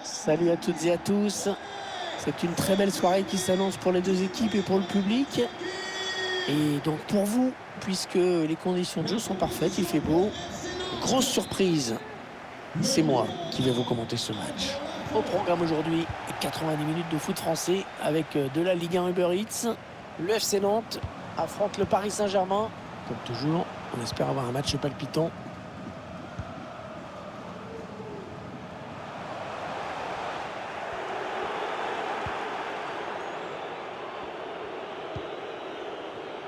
Salut à toutes et à tous. C'est une très belle soirée qui s'annonce pour les deux équipes et pour le public. Et donc pour vous, puisque les conditions de jeu sont parfaites, il fait beau. Grosse surprise, c'est moi qui vais vous commenter ce match. Au programme aujourd'hui, 90 minutes de foot français avec de la Ligue 1 Uber Eats. Le FC Nantes affronte le Paris Saint-Germain. Comme toujours, on espère avoir un match palpitant.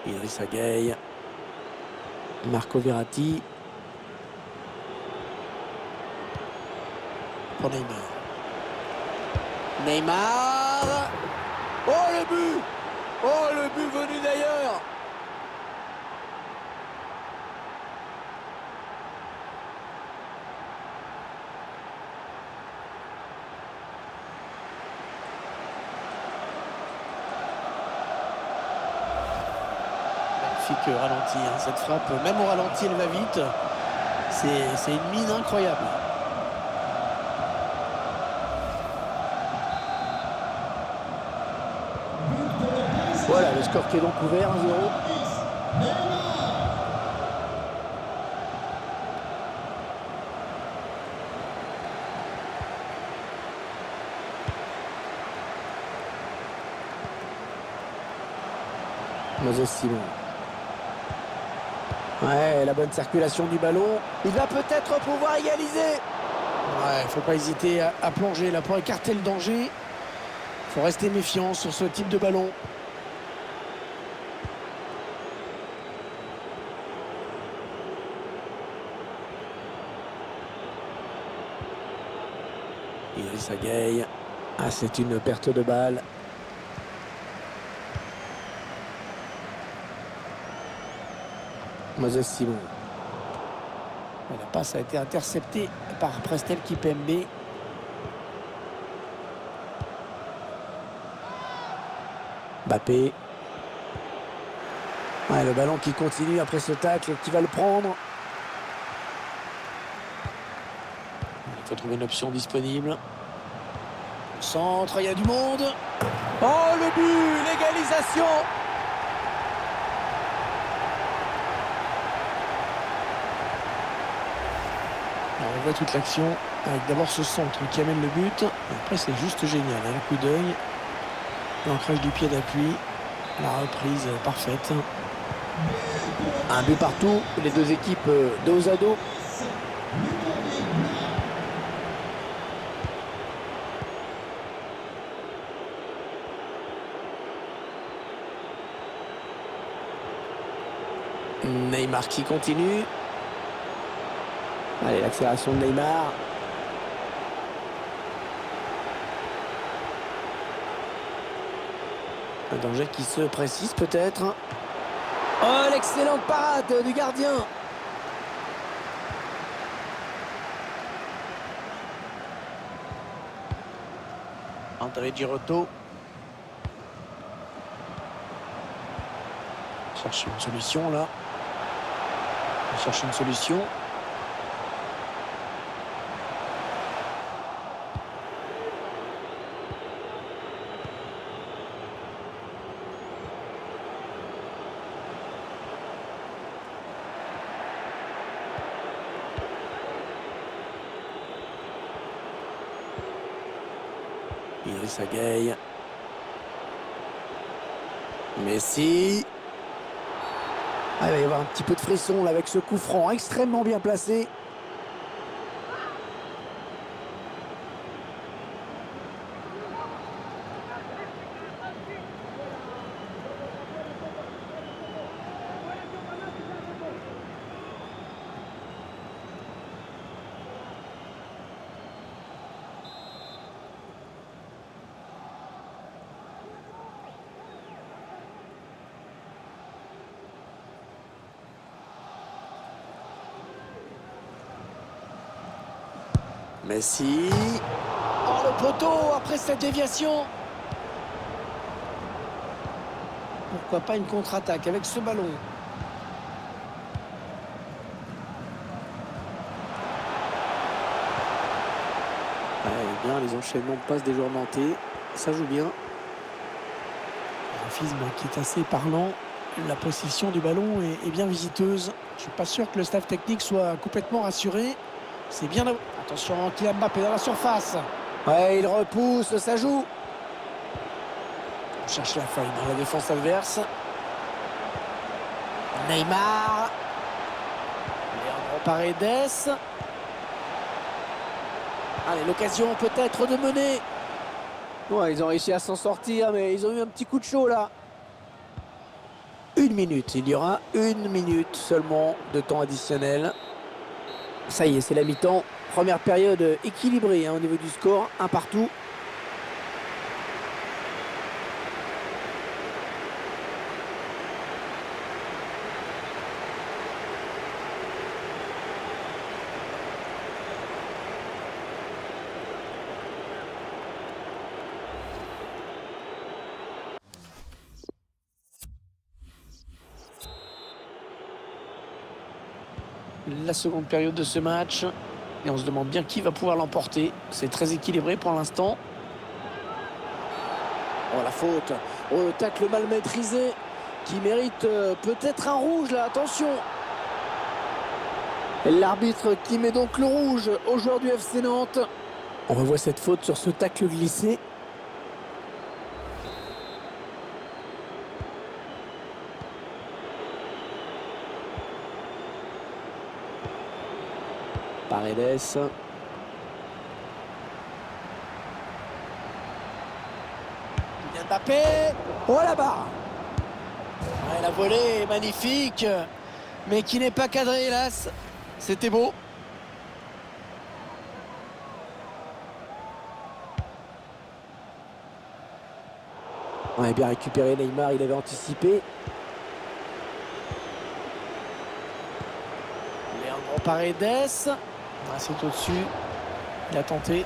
Idrissa Gueye, Marco Verratti, pour Neymar. Neymar. Oh le but! Oh le but venu d'ailleurs! Magnifique ralenti, hein. Cette frappe, même au ralenti, elle va vite. C'est une mine incroyable. Voilà, le score qui est donc ouvert, 1-0. Moses Simon. Ouais, la bonne circulation du ballon. Il va peut-être pouvoir égaliser. Ouais, faut pas hésiter à plonger là pour écarter le danger. Faut rester méfiant sur ce type de ballon. Idrissa Gueye. Ah, c'est une perte de balle. Moses Simon. La passe a été interceptée par Prestel Kipembe. Mbappé. Ouais, le ballon qui continue après ce tacle, qui va le prendre. Il faut trouver une option disponible. Centre, il y a du monde. Oh, le but, l'égalisation. Alors, on voit toute l'action avec d'abord ce centre qui amène le but. Après, c'est juste génial, hein, le coup d'œil. L'ancrage du pied d'appui. La reprise parfaite. Un but partout. Les deux équipes dos à dos. Neymar qui continue. Allez, l'accélération de Neymar. Un danger qui se précise peut-être. Oh, l'excellente parade du gardien. André Girotto. Cherche une solution là. On cherche une solution. Idrissa Gueye. Messi. Ah, il va y avoir un petit peu de frisson là avec ce coup franc extrêmement bien placé. Messi. Oh, le poteau après cette déviation. Pourquoi pas une contre-attaque avec ce ballon. Ouais, bien les enchaînements de passes des joueurs nantais, ça joue bien. Un graphisme qui est assez parlant. La possession du ballon est bien visiteuse. Je suis pas sûr que le staff technique soit complètement rassuré. C'est bien. Attention, Kylian Mbappé dans la surface. Ouais, il repousse, ça joue. On cherche la faille dans la défense adverse. Neymar. Leandro Paredes. Allez, l'occasion peut-être de mener. Ouais, ils ont réussi à s'en sortir, mais ils ont eu un petit coup de chaud là. 1 minute, il y aura 1 minute seulement de temps additionnel. Ça y est, c'est la mi-temps. Première période équilibrée au niveau du score, un partout. La seconde période de ce match. Et on se demande bien qui va pouvoir l'emporter. C'est très équilibré pour l'instant. Oh, la faute. Oh, le tacle mal maîtrisé qui mérite peut-être un rouge là, attention. L'arbitre qui met donc le rouge au joueur du FC Nantes. On revoit cette faute sur ce tacle glissé. Paredes. Mbappé. Oh là-bas. Ouais, la volée est magnifique, mais qui n'est pas cadrée, hélas. C'était beau. On a bien récupéré Neymar, il avait anticipé. Leandro Paredes. C'est au-dessus. Il a tenté.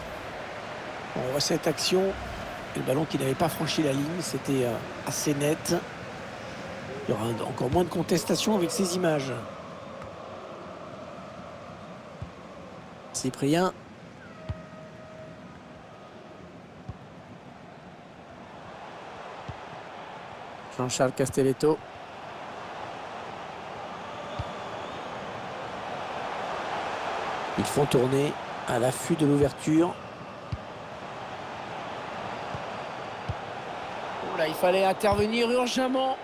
On voit cette action. Le ballon qui n'avait pas franchi la ligne, c'était assez net. Il y aura encore moins de contestation avec ces images. Cyprien. Jean-Charles Castelletto. Ils font tourner à l'affût de l'ouverture. Oh là, il fallait intervenir urgemment.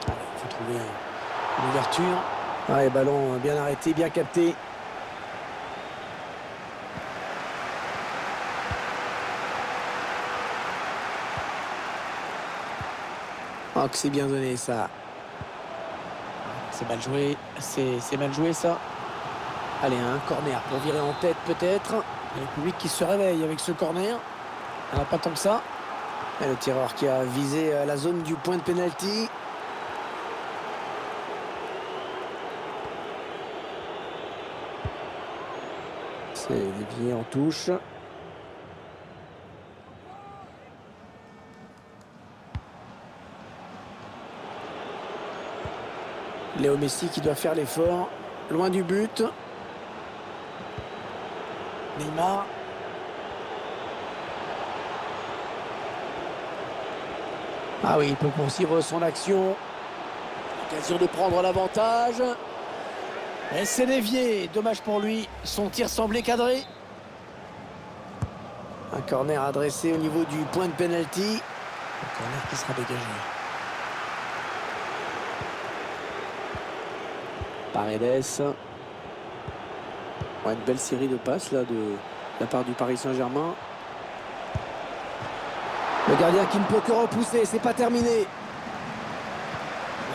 Il faut trouver une ouverture. Ouais, ballon bien arrêté, bien capté. Oh, que c'est bien donné ça. C'est mal joué. C'est mal joué ça. Allez, un corner pour virer en tête peut-être. Le public qui se réveille avec ce corner. Pas tant que ça. Et le tireur qui a visé la zone du point de pénalty. C'est dévié en touche. Léo Messi qui doit faire l'effort. Loin du but. Neymar. Ah oui, il peut poursuivre son action. Occasion de prendre l'avantage. Et c'est dévié. Dommage pour lui. Son tir semblait cadré. Un corner adressé au niveau du point de pénalty. Un corner qui sera dégagé. Paredes. Ouais, une belle série de passes là de la part du Paris Saint-Germain. Le gardien qui ne peut que repousser, c'est pas terminé.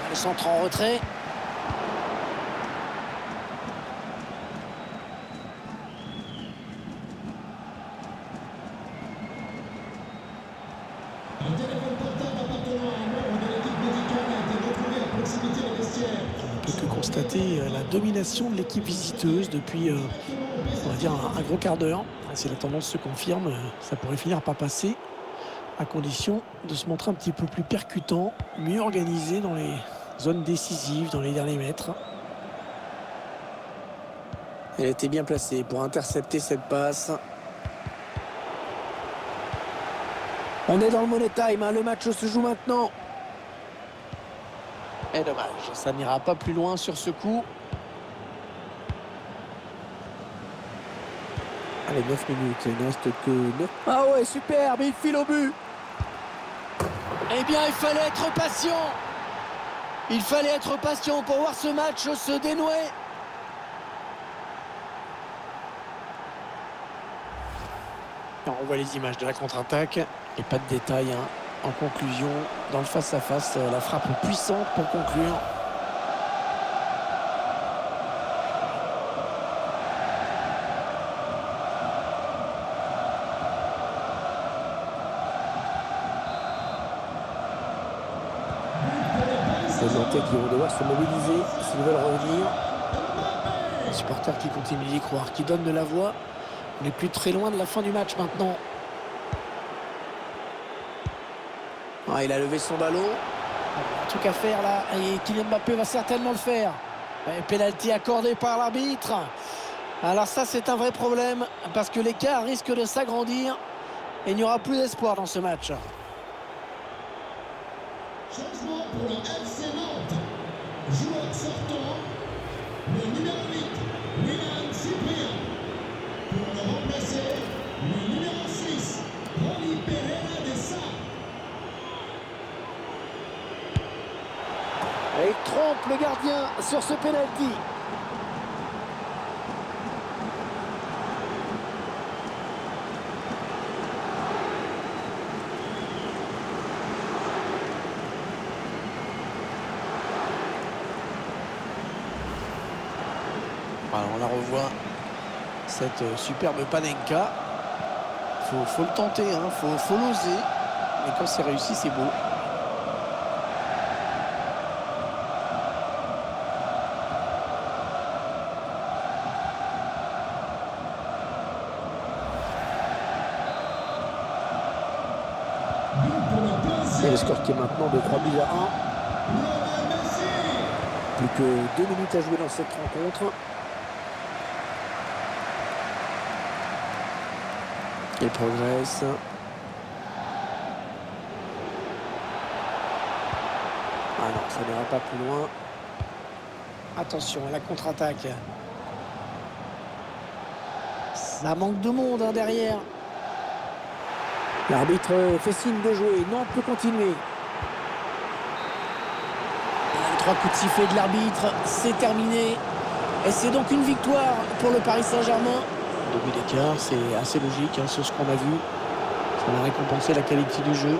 Le centre en retrait. On peut que constater la domination de l'équipe visiteuse depuis, on va dire, un gros quart d'heure. Si la tendance se confirme, ça pourrait finir par passer, à condition de se montrer un petit peu plus percutant, mieux organisé dans les zones décisives, dans les derniers mètres. Elle était bien placée pour intercepter cette passe. On est dans le money time, hein. Le match se joue maintenant. Et dommage, ça n'ira pas plus loin sur ce coup. Allez, 9 minutes, il ne reste que 9. Ah ouais, super, mais il file au but. Eh bien, il fallait être patient. Il fallait être patient pour voir ce match se dénouer. On voit les images de la contre-attaque et pas de détails, hein. En conclusion, dans le face-à-face, la frappe puissante pour conclure. Les Nantais qui vont devoir se mobiliser s'ils veulent revenir. Les supporters qui continuent d'y croire, qui donnent de la voix. On n'est plus très loin de la fin du match maintenant. Ah, il a levé son ballon. Un truc à faire là. Et Kylian Mbappé va certainement le faire. Pénalty accordé par l'arbitre. Alors ça, c'est un vrai problème parce que l'écart risque de s'agrandir et il n'y aura plus d'espoir dans ce match. Changement pour le FC Nantes. Joueur sortant, le numéro 8, William Cyprien. Pour le remplacer, le numéro 6, Rony Pereira de Sa. Et il trompe le gardien sur ce pénalty. Alors on la revoit, cette superbe Panenka. Faut le tenter, hein. Faut l'oser. Mais quand c'est réussi, c'est beau. Et le score qui est maintenant de 3 buts à 1. Plus que 2 minutes à jouer dans cette rencontre. Il progresse. Ah non, ça n'ira pas plus loin. Attention à la contre-attaque. Ça manque de monde, hein, derrière. L'arbitre fait signe de jouer. Nantes peut continuer. Les 3 coups de sifflet de l'arbitre, c'est terminé. Et c'est donc une victoire pour le Paris Saint-Germain. 2 buts d'écart, c'est assez logique, hein, sur ce qu'on a vu. Ça va récompenser la qualité du jeu.